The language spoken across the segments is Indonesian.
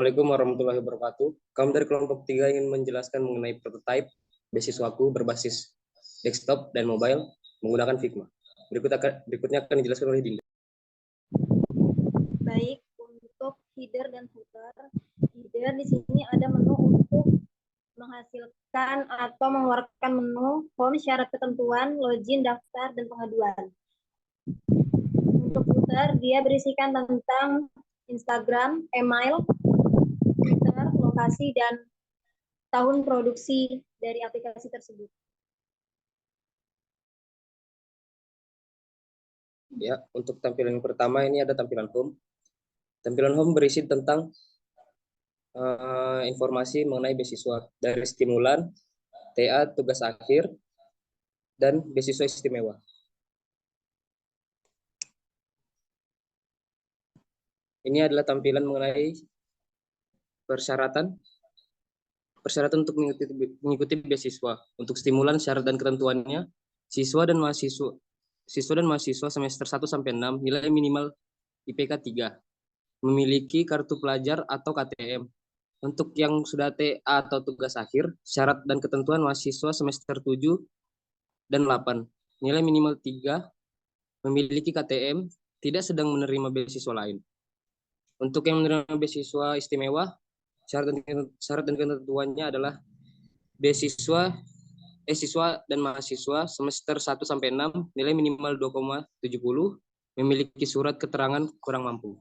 Assalamualaikum warahmatullahi wabarakatuh. Kami dari kelompok 3 ingin menjelaskan mengenai prototipe beasiswaku berbasis desktop dan mobile menggunakan Figma. Berikutnya akan dijelaskan oleh Dinda. Baik, untuk header dan footer. Header di sini ada menu untuk menghasilkan atau mengeluarkan menu, form, syarat ketentuan, login, daftar, dan pengaduan. Untuk footer, dia berisikan tentang Instagram, email, Twitter, lokasi, dan tahun produksi dari aplikasi tersebut. Ya, untuk tampilan yang pertama ini ada tampilan home. Tampilan home berisi tentang informasi mengenai beasiswa dari stimulan, TA, tugas akhir, dan beasiswa istimewa. Ini adalah tampilan mengenai persyaratan untuk mengikuti beasiswa. Untuk stimulan, syarat dan ketentuannya, siswa dan mahasiswa semester 1 sampai 6 nilai minimal IPK 3, memiliki kartu pelajar atau KTM. Untuk yang sudah TA atau tugas akhir, syarat dan ketentuan mahasiswa semester 7 dan 8, nilai minimal 3, memiliki KTM, tidak sedang menerima beasiswa lain. Untuk yang menerima beasiswa istimewa, syarat dan ketentuannya adalah siswa dan mahasiswa semester 1 sampai 6 nilai minimal 2,70, memiliki surat keterangan kurang mampu.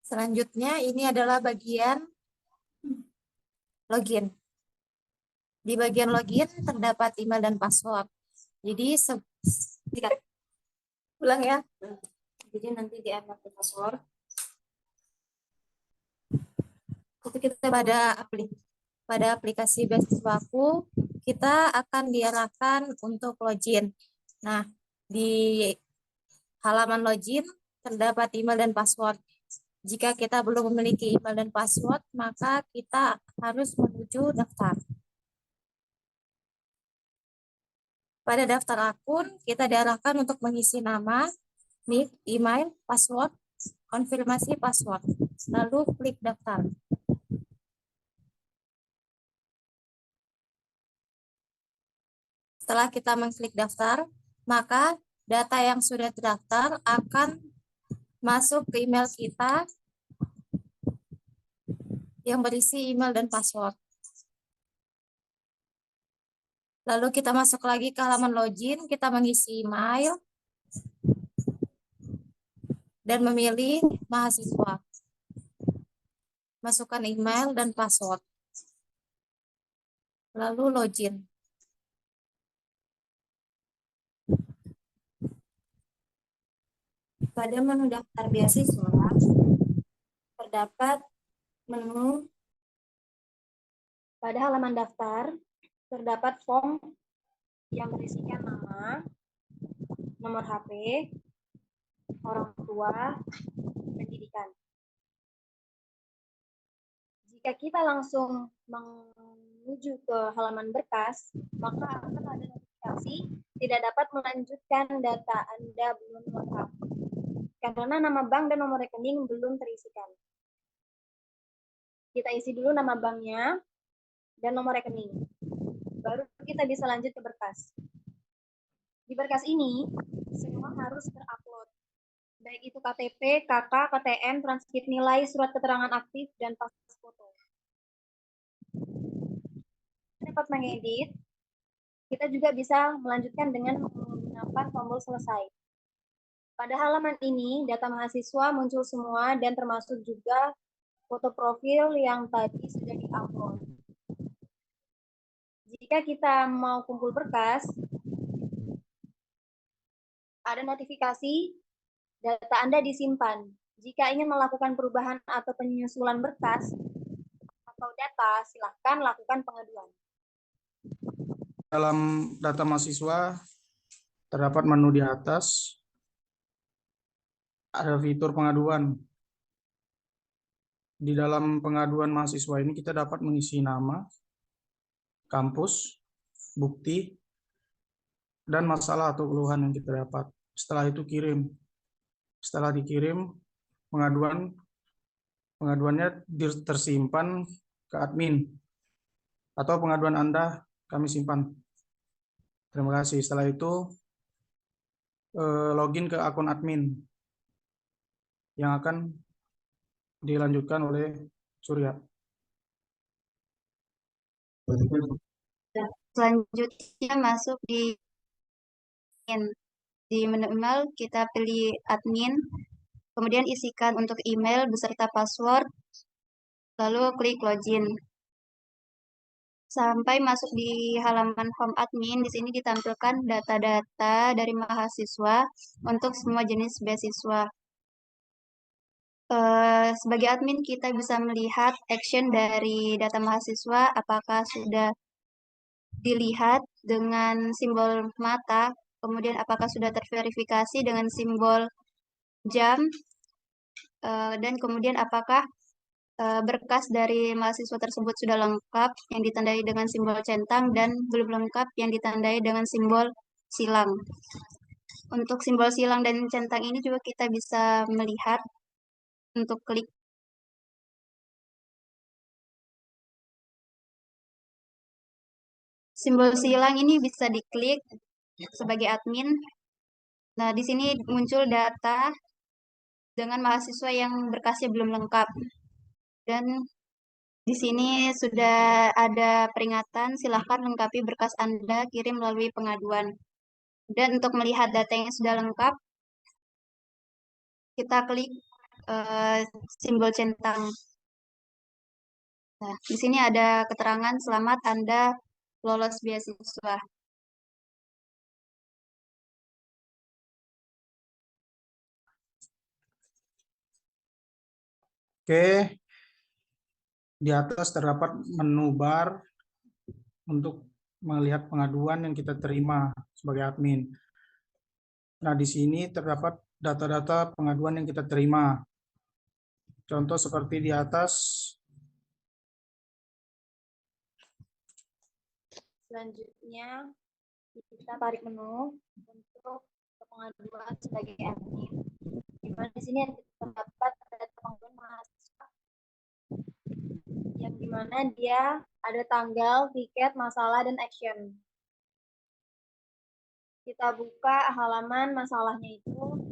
Selanjutnya ini adalah bagian login. Di bagian login terdapat email dan password. Jadi ulang ya. Jadi nanti di password. Itu kita pada aplikasi beasiswaku kita akan diarahkan untuk login. Nah, di halaman login terdapat email dan password. Jika kita belum memiliki email dan password, maka kita harus menuju daftar. Pada daftar akun, kita diarahkan untuk mengisi nama, nick, email, password, konfirmasi password, lalu klik daftar. Setelah kita mengklik daftar, maka data yang sudah terdaftar akan masuk ke email kita yang berisi email dan password. Lalu kita masuk lagi ke halaman login, kita mengisi email dan memilih mahasiswa. Masukkan email dan password. Lalu login. Pada menu daftar beasiswa, terdapat menu. Pada halaman daftar, terdapat form yang berisikan nama, nomor HP, orang tua, pendidikan. Jika kita langsung menuju ke halaman berkas, maka akan ada notifikasi tidak dapat melanjutkan data Anda belum lengkap, karena nama bank dan nomor rekening belum terisikan. Kita isi dulu nama banknya dan nomor rekening. Baru kita bisa lanjut ke berkas. Di berkas ini, semua harus terupload. Baik itu KTP, KK, KTM, transkrip nilai, surat keterangan aktif, dan pas foto. Dapat mengedit, kita juga bisa melanjutkan dengan menggunakan tombol selesai. Pada halaman ini, data mahasiswa muncul semua dan termasuk juga foto profil yang tadi sudah di-upload. Jika kita mau kumpul berkas, ada notifikasi data Anda disimpan. Jika ingin melakukan perubahan atau penyusulan berkas atau data, silakan lakukan pengaduan. Dalam data mahasiswa, terdapat menu di atas, ada fitur pengaduan. Di dalam pengaduan mahasiswa ini kita dapat mengisi nama, kampus, bukti, dan masalah atau keluhan yang kita dapat. Setelah itu kirim. Setelah dikirim, pengaduannya tersimpan ke admin atau pengaduan Anda kami simpan. Terima kasih. Setelah itu login ke akun admin yang akan dilanjutkan oleh Surya. Selanjutnya masuk di menu email, kita pilih admin, kemudian isikan untuk email beserta password, lalu klik login. Sampai masuk di halaman home admin, di sini ditampilkan data-data dari mahasiswa untuk semua jenis beasiswa. Sebagai admin, kita bisa melihat action dari data mahasiswa, apakah sudah dilihat dengan simbol mata, kemudian apakah sudah terverifikasi dengan simbol jam, dan kemudian apakah berkas dari mahasiswa tersebut sudah lengkap yang ditandai dengan simbol centang dan belum lengkap yang ditandai dengan simbol silang. Untuk simbol silang dan centang ini juga kita bisa melihat untuk klik. Simbol silang ini bisa diklik sebagai admin. Nah, di sini muncul data dengan mahasiswa yang berkasnya belum lengkap. Dan di sini sudah ada peringatan, silahkan lengkapi berkas Anda, kirim melalui pengaduan. Dan untuk melihat data yang sudah lengkap, kita klik simbol centang. Nah, di sini ada keterangan selamat Anda lolos beasiswa. Oke, di atas terdapat menu bar untuk melihat pengaduan yang kita terima sebagai admin. Nah, di sini terdapat data-data pengaduan yang kita terima. Contoh seperti di atas. Selanjutnya, kita tarik menu untuk pengaduan sebagai admin. Di mana di sini terdapat data pengaduan mahasiswa yang dimana dia ada tanggal, tiket, masalah, dan action. Kita buka halaman masalahnya itu.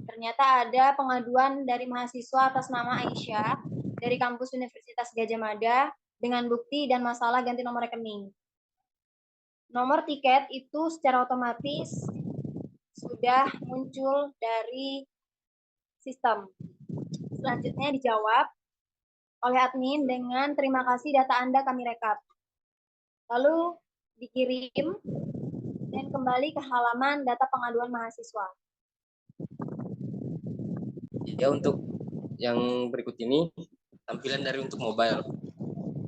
Ternyata ada pengaduan dari mahasiswa atas nama Aisyah dari kampus Universitas Gadjah Mada dengan bukti dan masalah ganti nomor rekening. Nomor tiket itu secara otomatis sudah muncul dari sistem. Selanjutnya dijawab oleh admin dengan terima kasih data Anda kami rekap. Lalu dikirim dan kembali ke halaman data pengaduan mahasiswa. Ya, untuk yang berikut ini tampilan dari untuk mobile.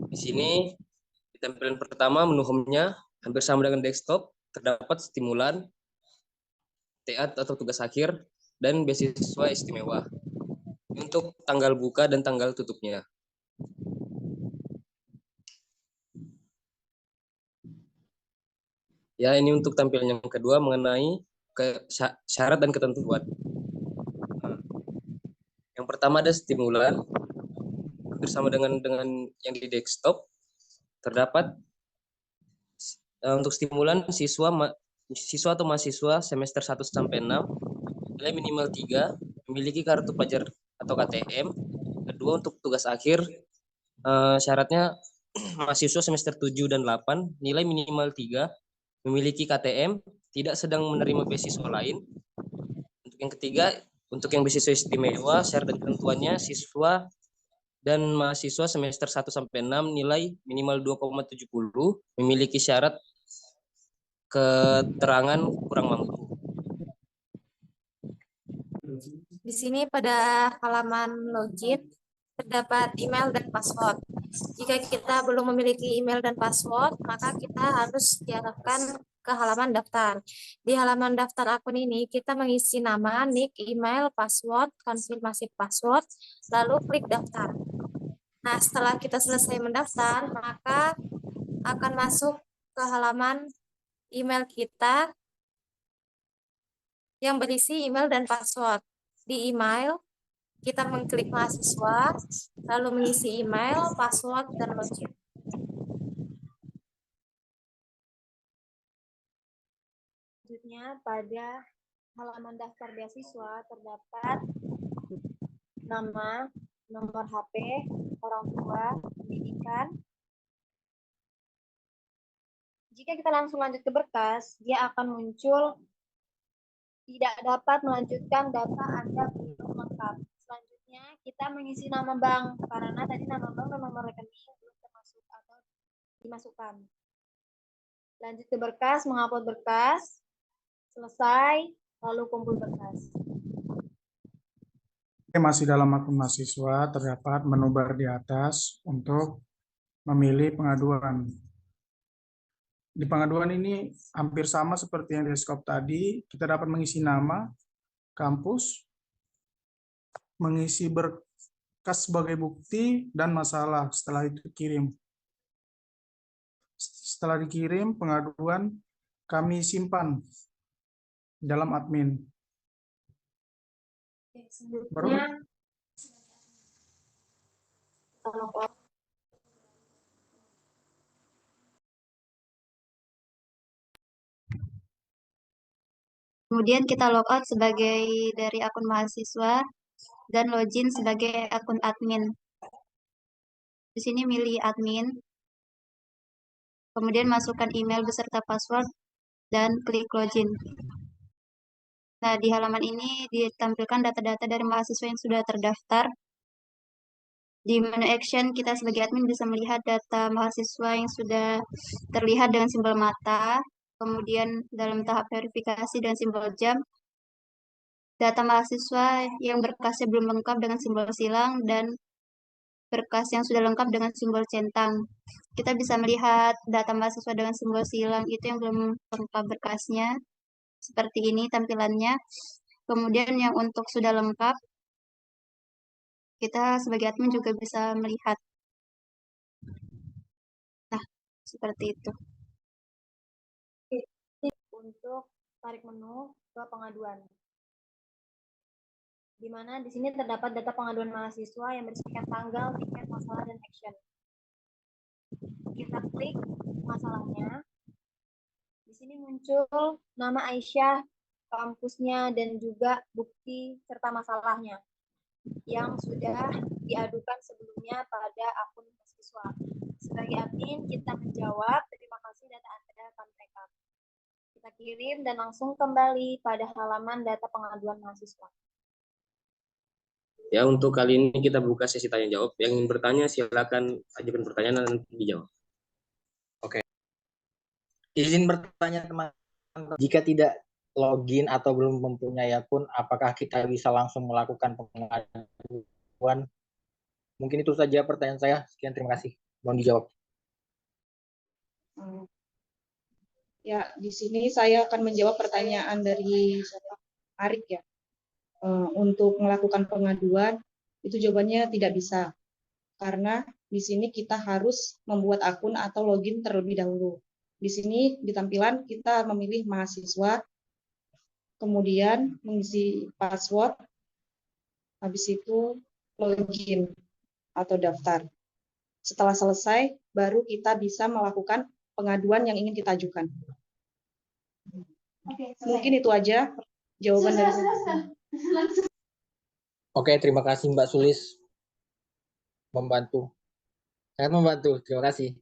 Di sini di tampilan pertama menu home-nya hampir sama dengan desktop, terdapat stimulan, TEAT atau tugas akhir, dan beasiswa istimewa. Untuk tanggal buka dan tanggal tutupnya. Ya, ini untuk tampilan yang kedua mengenai syarat dan ketentuan. Yang pertama ada stimulan, bersama dengan yang di desktop, terdapat untuk stimulan siswa atau mahasiswa semester 1 sampai 6 nilai minimal 3, memiliki kartu pelajar atau KTM. Kedua, untuk tugas akhir syaratnya mahasiswa semester 7 dan 8 nilai minimal 3, memiliki KTM, tidak sedang menerima beasiswa lain. Untuk yang ketiga, untuk yang beasiswa istimewa, syarat dan ketentuannya siswa dan mahasiswa semester 1 sampai 6 nilai minimal 2,70, memiliki syarat keterangan kurang mampu. Di sini pada halaman login terdapat email dan password. Jika kita belum memiliki email dan password, maka kita harus diarahkan ke halaman daftar. Di halaman daftar akun ini, kita mengisi nama, nick, email, password, konfirmasi password, lalu klik daftar. Nah, setelah kita selesai mendaftar, maka akan masuk ke halaman email kita yang berisi email dan password. Di email, kita mengklik mahasiswa, lalu mengisi email, password, dan login. Selanjutnya, pada halaman daftar beasiswa terdapat nama, nomor HP, orang tua, pendidikan. Jika kita langsung lanjut ke berkas, dia akan muncul tidak dapat melanjutkan data Anda belum lengkap. Selanjutnya, kita mengisi nama bank, karena tadi nama bank dan nomor rekening belum termasuk atau dimasukkan. Lanjut ke berkas, mengupload berkas, selesai, lalu kumpul berkas. Masih dalam akun mahasiswa, terdapat menu bar di atas untuk memilih pengaduan. Di pengaduan ini hampir sama seperti yang di skop tadi, kita dapat mengisi nama, kampus, mengisi berkas sebagai bukti, dan masalah. Setelah itu kirim. Setelah dikirim, pengaduan kami simpan dalam admin. Selanjutnya, Kemudian kita logout sebagai dari akun mahasiswa dan login sebagai akun admin. Di sini milih admin, kemudian masukkan email beserta password dan klik login. Nah, di halaman ini ditampilkan data-data dari mahasiswa yang sudah terdaftar. Di menu action, kita sebagai admin bisa melihat data mahasiswa yang sudah terlihat dengan simbol mata, kemudian dalam tahap verifikasi dengan simbol jam, data mahasiswa yang berkasnya belum lengkap dengan simbol silang, dan berkas yang sudah lengkap dengan simbol centang. Kita bisa melihat data mahasiswa dengan simbol silang itu yang belum lengkap berkasnya. Seperti ini tampilannya. Kemudian yang untuk sudah lengkap, kita sebagai admin juga bisa melihat. Nah, seperti itu. untuk tarik menu ke pengaduan. Di mana di sini terdapat data pengaduan mahasiswa yang berisikan tanggal, tiket, masalah, dan action. Kita klik masalahnya. Di sini muncul nama Aisyah, kampusnya, dan juga bukti serta masalahnya yang sudah diadukan sebelumnya pada akun mahasiswa. Sebagai admin, kita menjawab, terima kasih data Anda kami backup. Kita kirim dan langsung kembali pada halaman data pengaduan mahasiswa. Ya, untuk kali ini kita buka sesi tanya jawab. Yang ingin bertanya silakan ajukan pertanyaan dan nanti dijawab. Oke. Izin bertanya teman-teman, jika tidak login atau belum mempunyai akun, apakah kita bisa langsung melakukan pengaduan? Mungkin itu saja pertanyaan saya. Sekian, terima kasih. Mohon dijawab. Ya, di sini saya akan menjawab pertanyaan dari Arik ya. Untuk melakukan pengaduan, itu jawabannya tidak bisa. Karena di sini kita harus membuat akun atau login terlebih dahulu. Di sini di tampilan kita memilih mahasiswa, kemudian mengisi password, habis itu login atau daftar. Setelah selesai, baru kita bisa melakukan pengaduan yang ingin kita ajukan. Mungkin itu aja jawaban dari saya. Oke, terima kasih Mbak Sulis. Membantu. Sangat membantu. Terima kasih.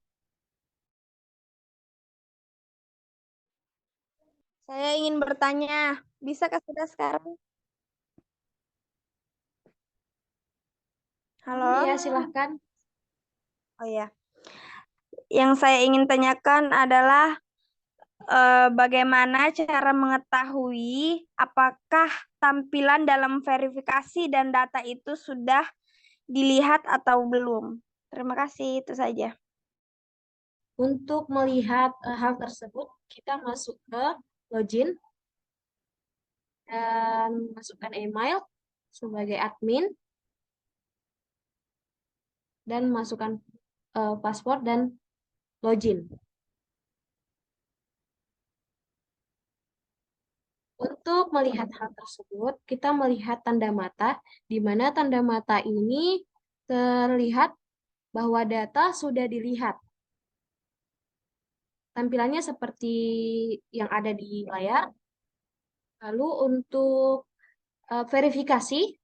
Saya ingin bertanya, bisakah sudah sekarang? Halo? Iya, silahkan. Oh ya. Yang saya ingin tanyakan adalah bagaimana cara mengetahui apakah tampilan dalam verifikasi dan data itu sudah dilihat atau belum? Terima kasih, itu saja. Untuk melihat hal tersebut, kita masuk ke login dan masukkan email sebagai admin dan masukkan password dan login. Untuk melihat hal tersebut, kita melihat tanda mata, di mana tanda mata ini terlihat bahwa data sudah dilihat. Tampilannya seperti yang ada di layar. Lalu untuk verifikasi,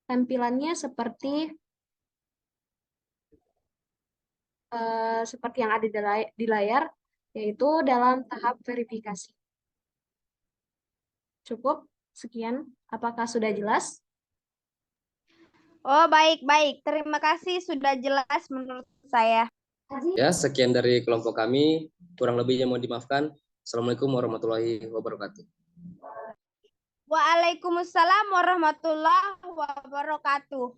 tampilannya seperti yang ada di layar, yaitu dalam tahap verifikasi. Cukup, sekian. Apakah sudah jelas? Oh, baik-baik. Terima kasih sudah jelas menurut saya. Ya, sekian dari kelompok kami. Kurang lebihnya mohon dimaafkan. Assalamualaikum warahmatullahi wabarakatuh. Waalaikumsalam warahmatullahi wabarakatuh.